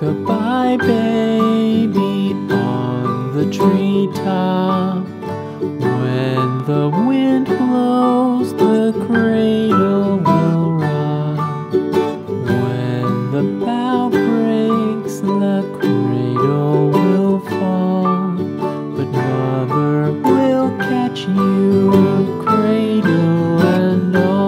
Rock-a-bye baby on the treetop. When the wind blows, the cradle will rock. When the bough breaks, the cradle will fall. But mother will catch you, cradle and all.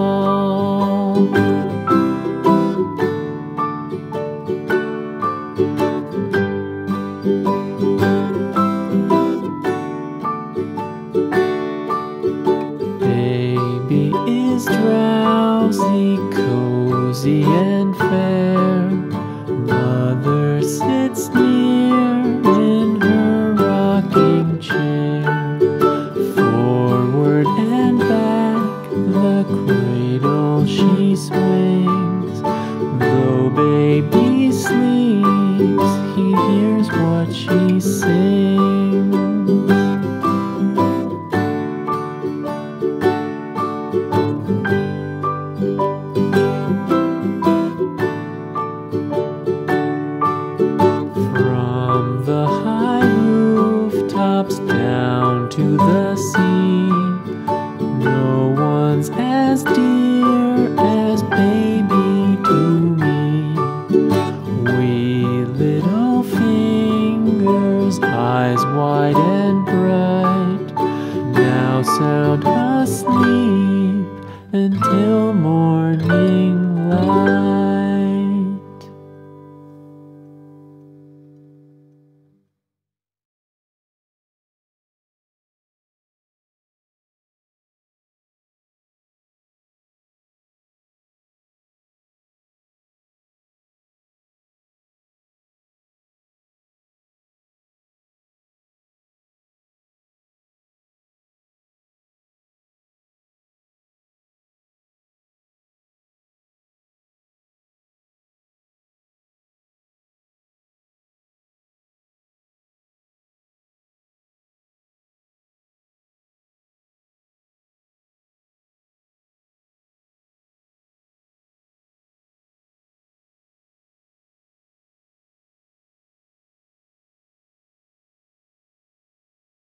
Baby is drowsy, cozy and fair. Mother sits near in her rocking chair. Forward and back the cradle she swings. Though baby sleeps, he hears what she sings. From the high rooftops down to the sea, no one's as dear as baby to me. Wee little fingers, eyes wide and bright, now sound asleep until morning.